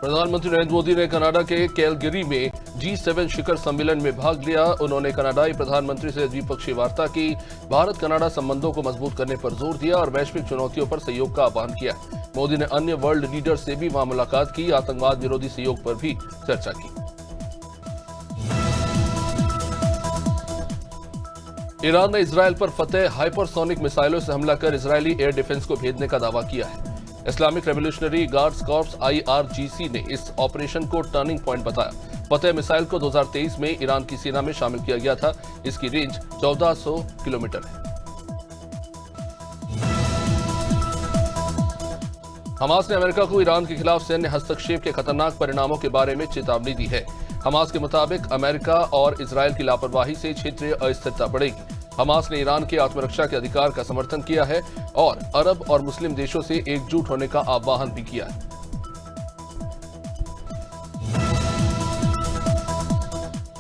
प्रधानमंत्री नरेंद्र मोदी ने कनाडा के कैलगरी में G7 शिखर सम्मेलन में भाग लिया। उन्होंने कनाडाई प्रधानमंत्री से द्विपक्षीय वार्ता की, भारत कनाडा संबंधों को मजबूत करने पर जोर दिया और वैश्विक चुनौतियों पर सहयोग का आह्वान किया। मोदी ने अन्य वर्ल्ड लीडर से भी वहां मुलाकात की, आतंकवाद विरोधी सहयोग पर भी चर्चा की। ईरान ने इजरायल पर फतेह हाइपरसोनिक मिसाइलों से हमला कर इजरायली एयर डिफेंस को भेदने का दावा किया है। Islamic revolutionary guards corps IRGC ने इस ऑपरेशन को टर्निंग पॉइंट बताया। फतेह मिसाइल को 2023 में ईरान की सेना में शामिल किया गया था। इसकी रेंज 1400 किलोमीटर है। हमास ने अमेरिका को ईरान के खिलाफ सैन्य हस्तक्षेप के खतरनाक परिणामों के बारे में चेतावनी दी है। हमास के मुताबिक अमेरिका और इजरायल की लापरवाही से क्षेत्रीय अस्थिरता बढ़ेगी। हमास ने ईरान के आत्मरक्षा के अधिकार का समर्थन किया है और अरब और मुस्लिम देशों से एकजुट होने का आह्वान भी किया है।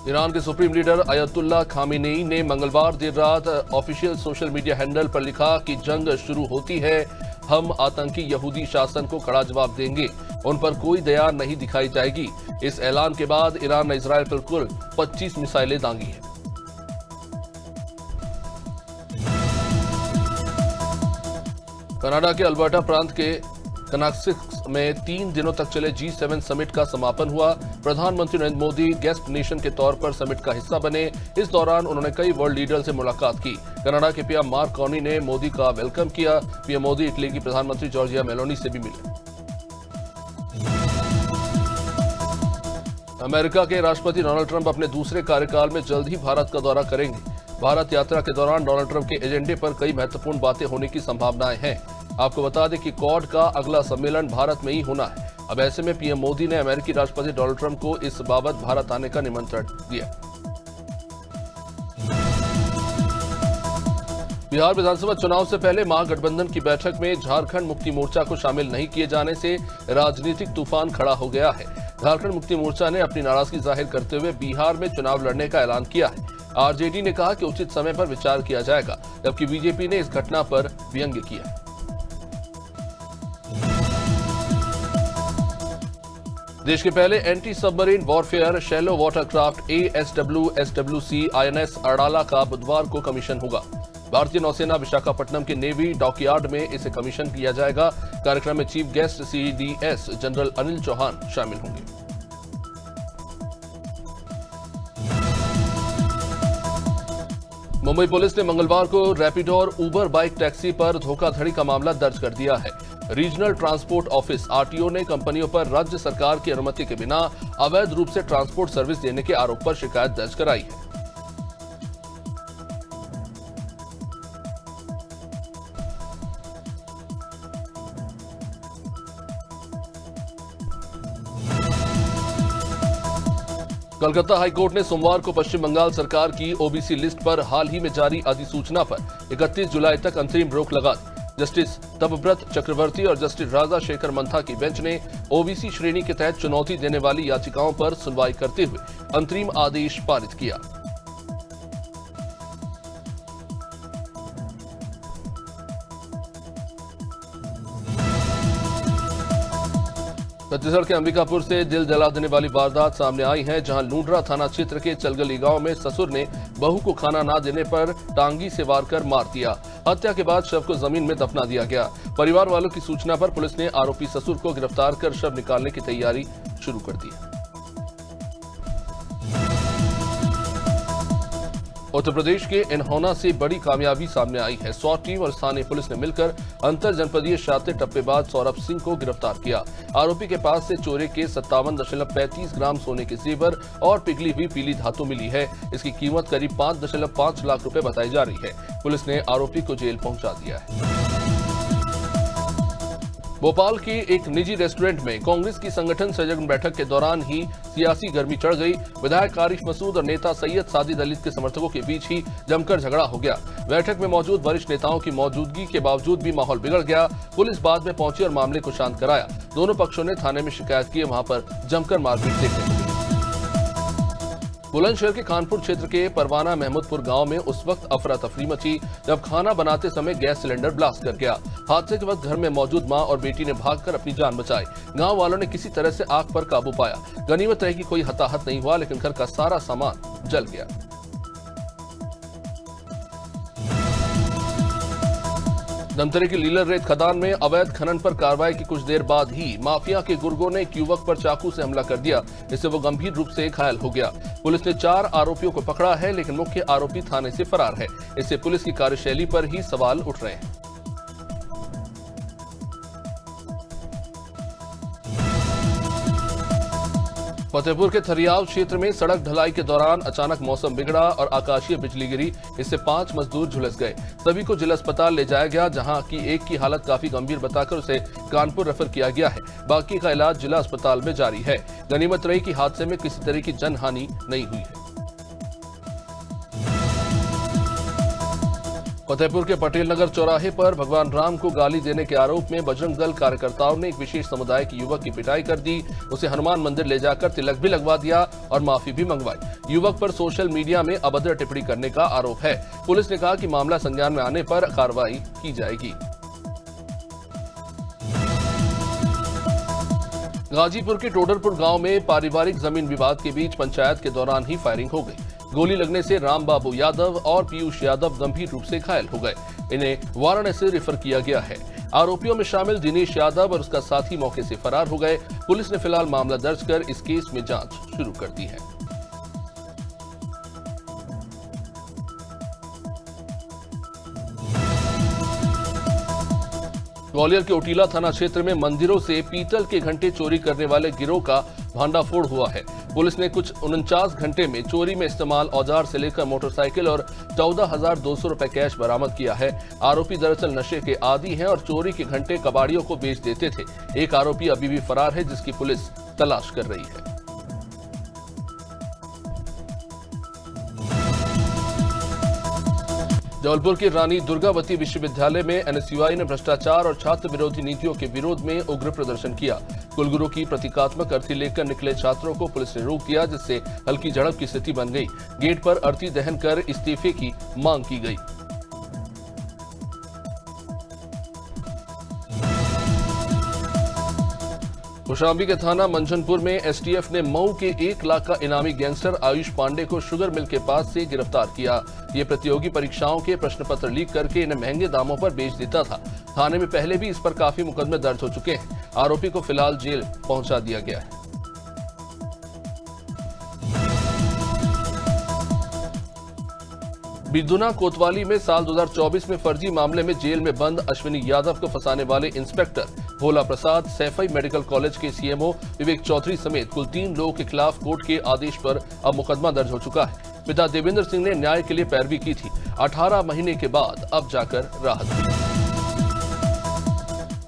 ईरान के सुप्रीम लीडर अयतुल्ला खामेनेई ने मंगलवार देर रात ऑफिशियल सोशल मीडिया हैंडल पर लिखा कि जंग शुरू होती है, हम आतंकी यहूदी शासन को कड़ा जवाब देंगे, उन पर कोई दया नहीं दिखाई जाएगी। इस ऐलान के बाद ईरान ने इजरायल पर कुल 25 मिसाइलें दागी हैं। कनाडा के अल्बर्टा प्रांत के कनाक्सिस में 3 दिनों तक चले G7 समिट का समापन हुआ। प्रधानमंत्री नरेंद्र मोदी गेस्ट नेशन के तौर पर समिट का हिस्सा बने। इस दौरान उन्होंने कई वर्ल्ड लीडर से मुलाकात की। कनाडा के पीएम मार्क कार्नी ने मोदी का वेलकम किया। पीएम मोदी इटली की प्रधानमंत्री जॉर्जिया मेलोनी से भी मिले। अमेरिका के राष्ट्रपति डोनाल्ड ट्रंप अपने दूसरे कार्यकाल में जल्द ही भारत का दौरा करेंगे। भारत यात्रा के दौरान डोनाल्ड ट्रंप के एजेंडे पर कई महत्वपूर्ण बातें होने की संभावनाएं हैं। आपको बता दें कि क्वाड का अगला सम्मेलन भारत में ही होना है। अब ऐसे में पीएम मोदी ने अमेरिकी राष्ट्रपति डोनाल्ड ट्रंप को इस बाबत भारत आने का निमंत्रण दिया। बिहार विधानसभा चुनाव से पहले महागठबंधन की बैठक में झारखंड मुक्ति मोर्चा को शामिल नहीं किए जाने से राजनीतिक तूफान खड़ा हो गया है। झारखंड मुक्ति मोर्चा ने अपनी नाराजगी जाहिर करते हुए बिहार में चुनाव लड़ने का ऐलान किया है। आरजेडी ने कहा कि उचित समय पर विचार किया जाएगा, जबकि बीजेपी ने इस घटना पर व्यंग्य किया। देश के पहले anti submarine warfare shallow watercraft ASW/SWC INS अड़ाला का बुधवार को कमीशन होगा। भारतीय नौसेना विशाखापट्टनम के नेवी डॉकयार्ड में इसे कमीशन किया जाएगा। कार्यक्रम में chief guest CDS general Anil Chauhan शामिल होंगे। मुंबई पुलिस ने मंगलवार को रैपिडो और उबर बाइक टैक्सी पर धोखाधड़ी का मामला दर्ज कर दिया है। रीजनल ट्रांसपोर्ट ऑफिस RTO ने कंपनियों पर राज्य सरकार की अनुमति के बिना अवैध रूप से ट्रांसपोर्ट सर्विस देने के आरोप पर शिकायत दर्ज कराई है। कलकत्ता हाईकोर्ट ने सोमवार को पश्चिम बंगाल सरकार की OBC लिस्ट पर हाल ही में जारी अधिसूचना पर 31 जुलाई तक अंतरिम रोक लगा दी। जस्टिस तपव्रत चक्रवर्ती और जस्टिस राजा शेखर मंथा की बेंच ने OBC श्रेणी के तहत चुनौती देने वाली याचिकाओं पर सुनवाई करते हुए अंतरिम आदेश पारित किया। छत्तीसगढ़ के अंबिकापुर से दिल जला देने वाली वारदात सामने आई है, जहां लूंड्रा थाना क्षेत्र के चलगली गांव में ससुर ने बहू को खाना ना देने पर टांगी से वार कर मार दिया। हत्या के बाद शव को जमीन में दफना दिया गया। परिवार वालों की सूचना पर पुलिस ने आरोपी ससुर को गिरफ्तार कर शव निकालने की तैयारी शुरू कर दी है। उत्तर प्रदेश के इन्होना से बड़ी कामयाबी सामने आई है। SWAT टीम और स्थानीय पुलिस ने मिलकर अंतर जनपदीय शातिर टप्पेबाज सौरभ सिंह को गिरफ्तार किया। आरोपी के पास से चोरी के 57.35 ग्राम सोने के जेवर और पिघली हुई पीली धातु मिली है। इसकी कीमत करीब 5.5 लाख रुपए बताई जा रही है। पुलिस ने आरोपी को जेल पहुंचा दिया है। भोपाल की एक निजी रेस्टोरेंट में कांग्रेस की संगठन संयोजन बैठक के दौरान ही सियासी गर्मी चढ़ गई। विधायक आरिफ मसूद और नेता सैयद सादिद अली के समर्थकों के बीच ही जमकर झगड़ा हो गया। बैठक में मौजूद वरिष्ठ नेताओं की मौजूदगी के बावजूद भी माहौल बिगड़ गया। पुलिस बाद में पहुंची और मामले को शांत कराया। दोनों पक्षों ने थाने में शिकायत की, वहां पर जमकर मारपीट देखने को मिली। बुलंदशहर के कानपुर क्षेत्र के परवाना महमूदपुर गांव में उस वक्त अफरा तफरी मची जब खाना बनाते समय गैस सिलेंडर ब्लास्ट कर गया। हादसे के वक्त घर में मौजूद मां और बेटी ने भागकर अपनी जान बचाई। गांव वालों ने किसी तरह से आग पर काबू पाया। गनीमत रही कि कोई हताहत नहीं हुआ, लेकिन घर का सारा सामान जल गया। धमतरी की लीलर रेत खदान में अवैध खनन पर कार्रवाई की कुछ देर बाद ही माफिया के गुर्गों ने एक युवक पर चाकू से हमला कर दिया। इससे वो गंभीर रूप से घायल हो गया। पुलिस ने 4 आरोपियों को पकड़ा है, लेकिन मुख्य आरोपी थाने से फरार है। इससे पुलिस की कार्यशैली पर ही सवाल उठ रहे हैं। फतेहपुर के थरियाव क्षेत्र में सड़क ढलाई के दौरान अचानक मौसम बिगड़ा और आकाशीय बिजली गिरी। इससे 5 मजदूर झुलस गए। सभी को जिला अस्पताल ले जाया गया, जहां की एक की हालत काफी गंभीर बताकर उसे कानपुर रेफर किया गया है। बाकी का इलाज जिला अस्पताल में जारी है। गनीमत रही कि हादसे में किसी तरह की जनहानि नहीं हुई है। फतेहपुर के पटेल नगर चौराहे पर भगवान राम को गाली देने के आरोप में बजरंग दल कार्यकर्ताओं ने एक विशेष समुदाय के युवक की पिटाई कर दी। उसे हनुमान मंदिर ले जाकर तिलक भी लगवा दिया और माफी भी मंगवाई। युवक पर सोशल मीडिया में अभद्र टिप्पणी करने का आरोप है। पुलिस ने कहा कि मामला संज्ञान में आने पर कार्रवाई की जाएगी। गाजीपुर के टोडरपुर गांव में पारिवारिक जमीन विवाद के बीच पंचायत के दौरान ही फायरिंग हो गई। गोली लगने से राम बाबू यादव और पीयूष यादव गंभीर रूप से घायल हो गए। इन्हें वाराणसी रेफर किया गया है। आरोपियों में शामिल दिनेश यादव और उसका साथी मौके से फरार हो गए। पुलिस ने फिलहाल मामला दर्ज कर इस केस में जांच शुरू कर दी है। ग्वालियर के ओटीला थाना क्षेत्र में मंदिरों से पीतल के घंटे चोरी करने वाले गिरोह का भांडाफोड़ हुआ है। पुलिस ने कुछ 49 घंटे में चोरी में इस्तेमाल औजार से लेकर मोटरसाइकिल और 14,200 रुपए कैश बरामद किया है। आरोपी दरअसल नशे के आदी हैं और चोरी के घंटे कबाड़ियों को बेच देते थे। एक आरोपी अभी भी फरार है, जिसकी पुलिस तलाश कर रही है। जबलपुर के रानी दुर्गावती विश्वविद्यालय में एनएसयूआई ने भ्रष्टाचार और छात्र विरोधी नीतियों के विरोध में उग्र प्रदर्शन किया। कुलगुरु की प्रतीकात्मक अर्थी लेकर निकले छात्रों को पुलिस ने रोक दिया, जिससे हल्की झड़प की स्थिति बन गई। गेट पर अर्थी दहन कर इस्तीफे की मांग की गई। कौशाम्बी के थाना मंझनपुर में एसटीएफ ने मऊ के 1 लाख का इनामी गैंगस्टर आयुष पांडे को शुगर मिल के पास से गिरफ्तार किया। ये प्रतियोगी परीक्षाओं के प्रश्न पत्र लीक करके इन्हें महंगे दामों पर बेच देता था। थाने में पहले भी इस पर काफी मुकदमे दर्ज हो चुके हैं। आरोपी को फिलहाल जेल पहुंचा दिया गया है। बिरदुना कोतवाली में साल 2024 में फर्जी मामले में जेल में बंद अश्विनी यादव को फंसाने वाले इंस्पेक्टर भोला प्रसाद, सैफई मेडिकल कॉलेज के सीएमओ विवेक चौधरी समेत कुल 3 लोगों के खिलाफ कोर्ट के आदेश पर अब मुकदमा दर्ज हो चुका है। पिता देवेंद्र सिंह ने न्याय के लिए पैरवी की थी। 18 महीने के बाद अब जाकर राहत मिली।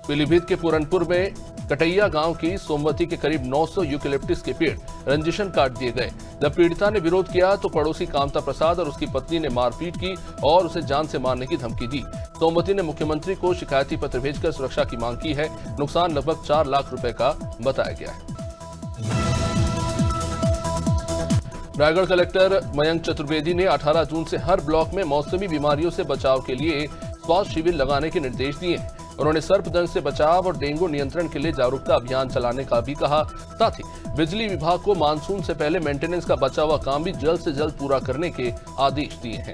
पीलीभीत के पूरनपुर में कटैया गांव की सोमवती के करीब 900 यूकेलिप्टिस के पेड़ रंजिशन काट दिए गए। जब पीड़िता ने विरोध किया तो पड़ोसी कामता प्रसाद और उसकी पत्नी ने मारपीट की और उसे जान से मारने की धमकी दी। सोमवती ने मुख्यमंत्री को शिकायती पत्र भेजकर सुरक्षा की मांग की है। नुकसान लगभग 4 लाख रुपए का बताया गया है। रायगढ़ कलेक्टर मयंक चतुर्वेदी ने 18 जून से हर ब्लॉक में मौसमी बीमारियों से बचाव के लिए स्वास्थ्य शिविर लगाने के निर्देश दिए हैं। उन्होंने सर्पदंश से बचाव और डेंगू नियंत्रण के लिए जागरूकता अभियान चलाने का भी कहा। साथ ही बिजली विभाग को मानसून से पहले मेंटेनेंस का बचा हुआ काम भी जल्द से जल्द पूरा करने के आदेश दिए हैं।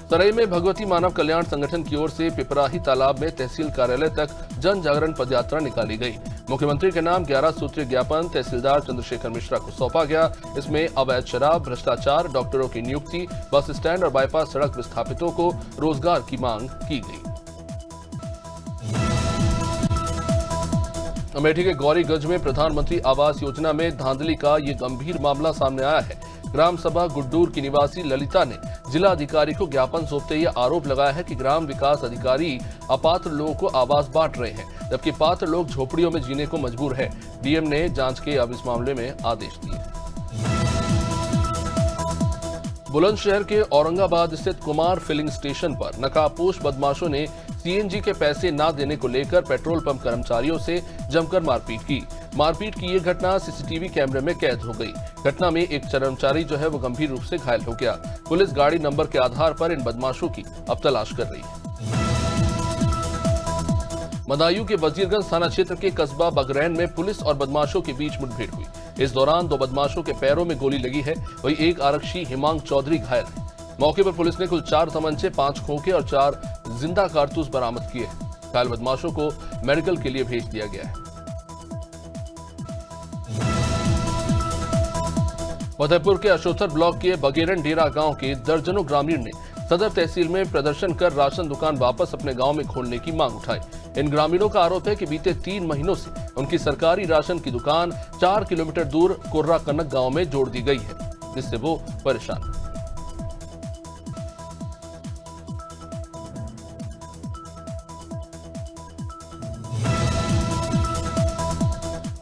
सराय में भगवती मानव कल्याण संगठन की ओर से पिपराही तालाब में तहसील कार्यालय तक जन जागरण पदयात्रा निकाली गई। मुख्यमंत्री के नाम 11 सूत्रीय ज्ञापन तहसीलदार चंद्रशेखर मिश्रा को सौंपा गया। इसमें अवैध शराब, भ्रष्टाचार, डॉक्टरों की नियुक्ति, बस स्टैंड और बाईपास सड़क विस्थापितों को रोजगार की मांग की गई। अमेठी के गौरीगंज में प्रधानमंत्री आवास योजना में धांधली का ये गंभीर मामला सामने आया है। ग्राम सभा गुड्डूर की निवासी ललिता ने जिला अधिकारी को ज्ञापन सौंपते ये आरोप लगाया है कि ग्राम विकास अधिकारी अपात्र लोगों को आवास बांट रहे हैं, जबकि पात्र लोग झोपड़ियों में जीने को मजबूर है। डीएम ने जांच के अब इस मामले में आदेश दिए। बुलंदशहर के औरंगाबाद स्थित कुमार फिलिंग स्टेशन पर नकाबपोश बदमाशों ने सीएनजी के पैसे न देने को लेकर पेट्रोल पंप कर्मचारियों से जमकर मारपीट की। मारपीट की ये घटना सीसीटीवी कैमरे में कैद हो गई। घटना में एक कर्मचारी जो है वो गंभीर रूप से घायल हो गया। पुलिस गाड़ी नंबर के आधार पर इन बदमाशों की अब तलाश कर रही है। बदायूं के वजीरगंज थाना क्षेत्र के कस्बा बगरैन में पुलिस और बदमाशों के बीच मुठभेड़ हुई। इस दौरान 2 बदमाशों के पैरों में गोली लगी है, वहीं एक आरक्षी हिमांग चौधरी घायल है। मौके पर पुलिस ने कुल 4 तमंचे, 5 खोखे और 4 जिंदा कारतूस बरामद किए हैं। घायल बदमाशों को मेडिकल के लिए भेज दिया गया है। फतेहपुर के अशोथर ब्लॉक के बगेरन डेरा गांव के दर्जनों ग्रामीण ने सदर तहसील में प्रदर्शन कर राशन दुकान वापस अपने गांव में खोलने की मांग उठाई। इन ग्रामीणों का आरोप है कि बीते 3 महीनों से उनकी सरकारी राशन की दुकान 4 किलोमीटर दूर कोर्रा कनक गांव में जोड़ दी गई है, जिससे वो परेशान हैं।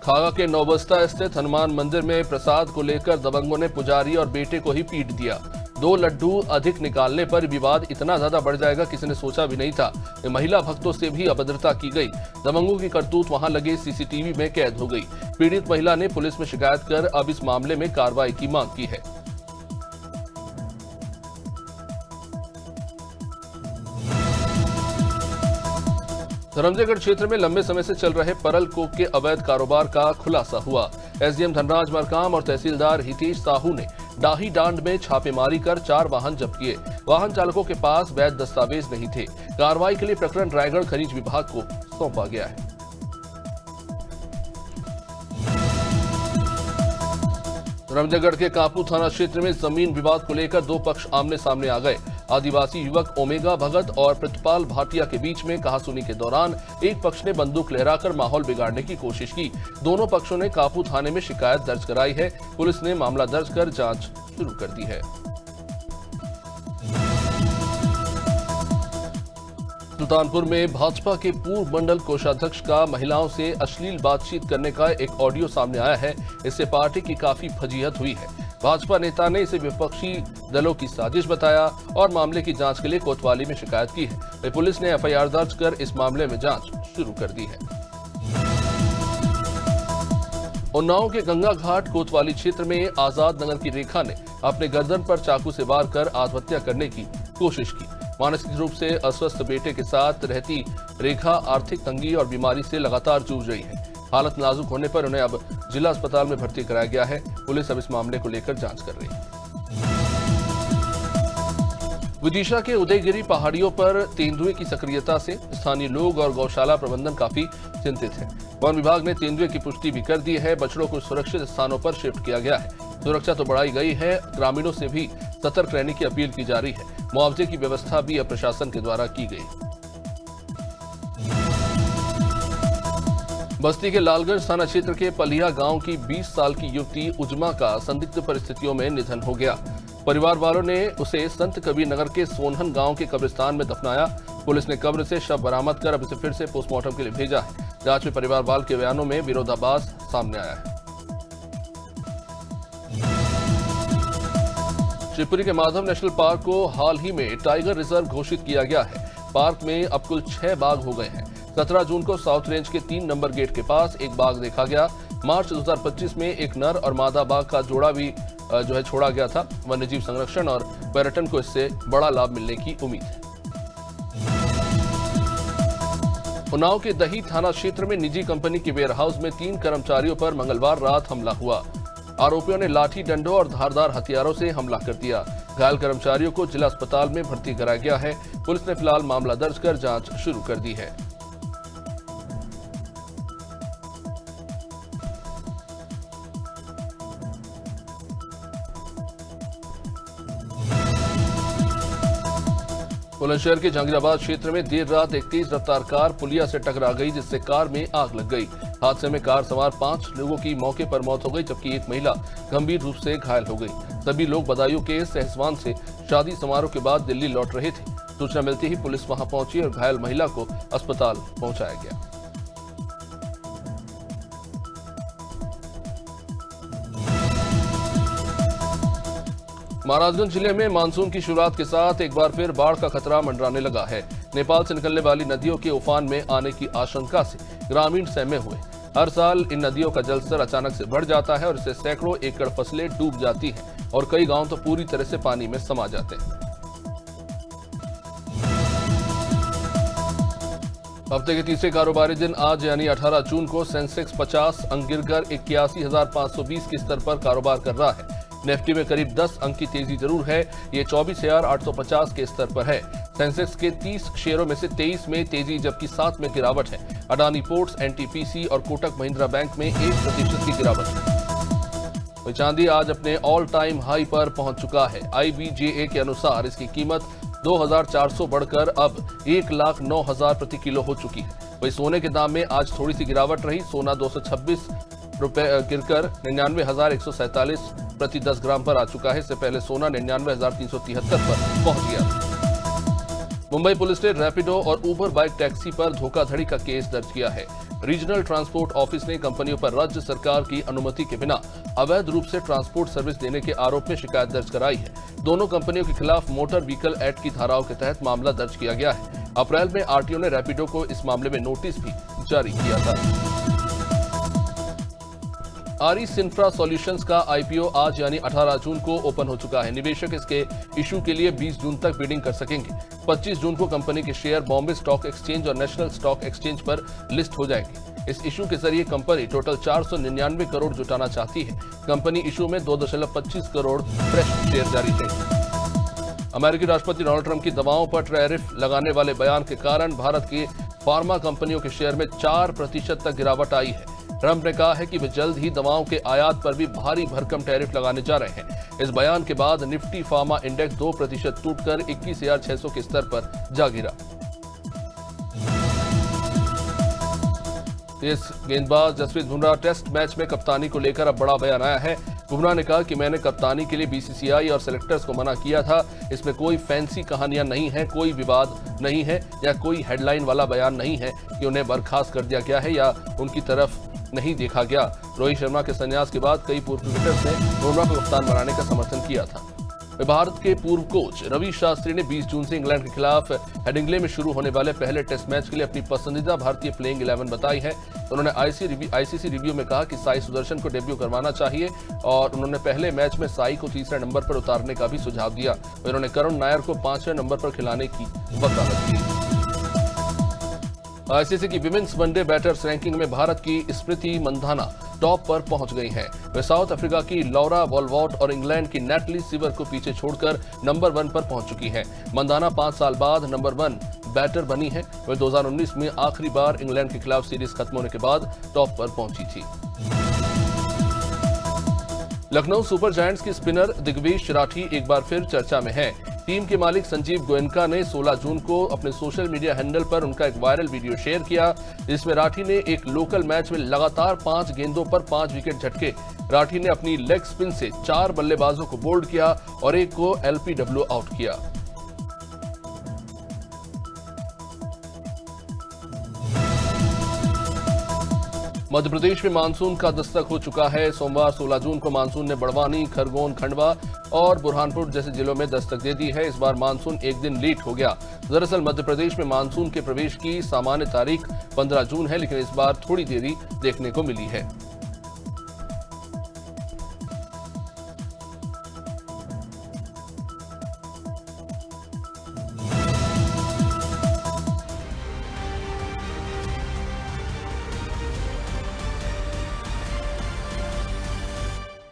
खागा के नौबस्ता स्थित हनुमान मंदिर में प्रसाद को लेकर दबंगों ने पुजारी और बेटे को ही पीट दिया। 2 लड्डू अधिक निकालने पर विवाद इतना ज्यादा बढ़ जाएगा किसी ने सोचा भी नहीं था। महिला भक्तों से भी अभद्रता की गई। दबंगों की करतूत वहां लगे सीसीटीवी में कैद हो गई। पीड़ित महिला ने पुलिस में शिकायत कर अब इस मामले में कार्रवाई की मांग की है। धर्मजयगढ़ क्षेत्र में लंबे समय से चल रहे परल कोक के अवैध कारोबार का खुलासा हुआ। एसडीएम धनराज मरकाम और तहसीलदार हितेश साहू ने डाही डांड में छापेमारी कर 4 वाहन जब्त किए। वाहन चालकों के पास वैध दस्तावेज नहीं थे। कार्रवाई के लिए प्रकरण रायगढ़ खनिज विभाग को सौंपा गया है। धर्मजयगढ़ के कापू थाना क्षेत्र में जमीन विवाद को लेकर 2 पक्ष आमने सामने आ गए। आदिवासी युवक ओमेगा भगत और प्रतिपाल भाटिया के बीच में कहासुनी के दौरान एक पक्ष ने बंदूक लहराकर माहौल बिगाड़ने की कोशिश की। दोनों पक्षों ने कापू थाने में शिकायत दर्ज कराई है। पुलिस ने मामला दर्ज कर जांच शुरू कर दी है। सुल्तानपुर में भाजपा के पूर्व मंडल कोषाध्यक्ष का महिलाओं से अश्लील बातचीत करने का एक ऑडियो सामने आया है। इससे पार्टी की काफी फजीहत हुई है। भाजपा नेता ने इसे विपक्षी दलों की साजिश बताया और मामले की जांच के लिए कोतवाली में शिकायत की है। पुलिस ने एफआईआर दर्ज कर इस मामले में जांच शुरू कर दी है। उन्नाव के गंगा घाट कोतवाली क्षेत्र में आजाद नगर की रेखा ने अपने गर्दन पर चाकू से वार कर आत्महत्या करने की कोशिश की। मानसिक रूप से अस्वस्थ बेटे के साथ रहती रेखा आर्थिक तंगी और बीमारी से लगातार जूझ रही है। हालत नाजुक होने पर उन्हें अब जिला अस्पताल में भर्ती कराया गया है। पुलिस अब इस मामले को लेकर जांच कर रही है। विदिशा के उदयगिरी पहाड़ियों पर तेंदुए की सक्रियता से स्थानीय लोग और गौशाला प्रबंधन काफी चिंतित है। वन विभाग ने तेंदुए की पुष्टि भी कर दी है। बछड़ों को सुरक्षित स्थानों पर शिफ्ट किया गया है। सुरक्षा तो बढ़ाई गई है, ग्रामीणों से भी सतर्क रहने की अपील की जा रही है। मुआवजे की व्यवस्था भी अब प्रशासन के द्वारा की गई। बस्ती के लालगंज थाना क्षेत्र के पलिया गांव की 20 साल की युवती उजमा का संदिग्ध परिस्थितियों में निधन हो गया। परिवार वालों ने उसे संत कबीर नगर के सोनहन गांव के कब्रिस्तान में दफनाया। पुलिस ने कब्र से शव बरामद कर अब इसे फिर से पोस्टमार्टम के लिए भेजा है। जांच में परिवार वालों के बयानों में विरोधाभास सामने आया है। शिवपुरी के माधव नेशनल पार्क को हाल ही में टाइगर रिजर्व घोषित किया गया है। पार्क में अब कुल 6 बाघ हो गए हैं। 17 जून को साउथ रेंज के 3 नंबर गेट के पास एक बाघ देखा गया। मार्च 2025 में एक नर और मादा बाघ का जोड़ा भी छोड़ा गया था। वन्यजीव संरक्षण और पर्यटन को इससे बड़ा लाभ मिलने की उम्मीद है। उन्नाव के दही थाना क्षेत्र में निजी कंपनी के वेयरहाउस में 3 कर्मचारियों पर मंगलवार रात हमला हुआ। आरोपियों ने लाठी डंडों और धारदार हथियारों से हमला कर दिया। घायल कर्मचारियों को जिला अस्पताल में भर्ती कराया गया है। पुलिस ने फिलहाल मामला दर्ज कर जांच शुरू कर दी है। बुलंदशहर के जहांगीराबाद क्षेत्र में देर रात एक तेज रफ्तार कार पुलिया से टकरा गई, जिससे कार में आग लग गई। हादसे में कार सवार 5 लोगों की मौके पर मौत हो गई, जबकि एक महिला गंभीर रूप से घायल हो गई। सभी लोग बदायूं के सहसवान से शादी समारोह के बाद दिल्ली लौट रहे थे। सूचना मिलते ही पुलिस वहां पहुंची और घायल महिला को अस्पताल पहुंचाया गया। महाराजगंज जिले में मानसून की शुरुआत के साथ एक बार फिर बाढ़ का खतरा मंडराने लगा है। नेपाल से निकलने वाली नदियों के उफान में आने की आशंका से ग्रामीण सहमे हुए। हर साल इन नदियों का जलस्तर अचानक से बढ़ जाता है और इससे सैकड़ों एकड़ फसलें डूब जाती हैं और कई गांव तो पूरी तरह से पानी में समा जाते हैं। हफ्ते के तीसरे कारोबारी दिन आज यानी 18 जून को सेंसेक्स 50 अंक गिरकर 81,520 के स्तर पर कारोबार कर रहा है। निफ्टी में करीब 10 अंक की तेजी जरूर है, ये 24,850 के स्तर पर है। सेंसेक्स के 30 शेयरों में से 23 में तेजी जबकि 7 में गिरावट है। अडानी पोर्ट्स, एनटीपीसी और कोटक महिंद्रा बैंक में 1% की गिरावट है। चांदी आज अपने ऑल टाइम हाई पर पहुंच चुका है। IBJA के अनुसार इसकी कीमत 2,400 बढ़कर अब 1,09,000 प्रति किलो हो चुकी है। वही सोने के दाम में आज थोड़ी सी गिरावट रही। सोना 226 रुपए गिरकर 99,147 प्रति 10 ग्राम पर आ चुका है। इससे पहले सोना 99,373 पर पहुंच गया। मुंबई पुलिस ने रैपिडो और उबर बाइक टैक्सी पर धोखाधड़ी का केस दर्ज किया है। रीजनल ट्रांसपोर्ट ऑफिस ने कंपनियों पर राज्य सरकार की अनुमति के बिना अवैध रूप से ट्रांसपोर्ट सर्विस देने के आरोप में शिकायत दर्ज कराई है। दोनों कंपनियों के खिलाफ मोटर व्हीकल एक्ट की धाराओं के तहत मामला दर्ज किया गया है। अप्रैल में आरटीओ ने रैपिडो को इस मामले में नोटिस भी जारी किया था। आरिस इंफ्रा सॉल्यूशंस का आईपीओ आज यानी 18 जून को ओपन हो चुका है। निवेशक इसके इशू के लिए 20 जून तक बिडिंग कर सकेंगे। 25 जून को कंपनी के शेयर बॉम्बे स्टॉक एक्सचेंज और नेशनल स्टॉक एक्सचेंज पर लिस्ट हो जाएंगे। इस इशू के जरिए कंपनी टोटल 499 करोड़ जुटाना चाहती है। कंपनी इशू में 2.25 करोड़ फ्रेश शेयर जारी करेगी। अमेरिकी राष्ट्रपति डोनाल्ड ट्रंप की दवाओं पर टैरिफ लगाने वाले बयान के कारण भारत की फार्मा कंपनियों के शेयर में 4% तक गिरावट आई है। ट्रंप ने कहा है कि वे जल्द ही दवाओं के आयात पर भी भारी भरकम टैरिफ लगाने जा रहे हैं। इस बयान के बाद निफ्टी फार्मा इंडेक्स 2% टूटकर 21,600 के स्तर पर जा गिरा। तेज गेंदबाज जसप्रीत बुमराह टेस्ट मैच में कप्तानी को लेकर अब बड़ा बयान आया है। बुमराह ने कहा कि मैंने कप्तानी के लिए बीसीसीआई और सेलेक्टर्स को मना किया था। इसमें कोई फैंसी कहानियां नहीं है, कोई विवाद नहीं है या कोई हेडलाइन वाला बयान नहीं है कि उन्हें बर्खास्त कर दिया गया है या उनकी तरफ नहीं देखा गया। रोहित शर्मा के संन्यास के बाद कई पूर्व क्रिकेटर्स ने बुमराह को कप्तान बनाने का समर्थन किया था। भारत के पूर्व कोच रवि शास्त्री ने 20 जून से इंग्लैंड के खिलाफ हेडिंग्ले में शुरू होने वाले पहले टेस्ट मैच के लिए अपनी पसंदीदा भारतीय प्लेइंग 11 बताई है। उन्होंने आईसीसी रिव्यू में कहा कि साई सुदर्शन को डेब्यू करवाना चाहिए और उन्होंने पहले मैच में साई को तीसरे नंबर पर उतारने का भी सुझाव दिया। उन्होंने करुण नायर को 5वें नंबर पर खिलाने की वकालत की। आईसीसी की विमेंस वनडे बैटर्स रैंकिंग में भारत की स्मृति मंधाना टॉप पर पहुंच गई हैं। वे साउथ अफ्रीका की लॉरा वॉलवॉट और इंग्लैंड की नैटली सिवर को पीछे छोड़कर नंबर 1 पर पहुंच चुकी हैं। मंधाना 5 साल बाद नंबर 1 बैटर बनी है। वे 2019 में आखिरी बार इंग्लैंड के खिलाफ सीरीज खत्म होने के बाद टॉप पर पहुंची थी। लखनऊ सुपर जायंट्स की स्पिनर दिग्विजय राठी एक बार फिर चर्चा में है। टीम के मालिक संजीव गोयनका ने 16 जून को अपने सोशल मीडिया हैंडल पर उनका एक वायरल वीडियो शेयर किया, जिसमें राठी ने एक लोकल मैच में लगातार 5 गेंदों पर 5 विकेट झटके। राठी ने अपनी लेग स्पिन से 4 बल्लेबाजों को बोल्ड किया और एक को एलपीडब्ल्यू आउट किया। मध्य प्रदेश में मानसून का दस्तक हो चुका है। सोमवार 16 जून को मानसून ने बड़वानी, खरगोन, खंडवा और बुरहानपुर जैसे जिलों में दस्तक दे दी है। इस बार मानसून एक दिन लेट हो गया। दरअसल मध्य प्रदेश में मानसून के प्रवेश की सामान्य तारीख 15 जून है, लेकिन इस बार थोड़ी देरी देखने को मिली है।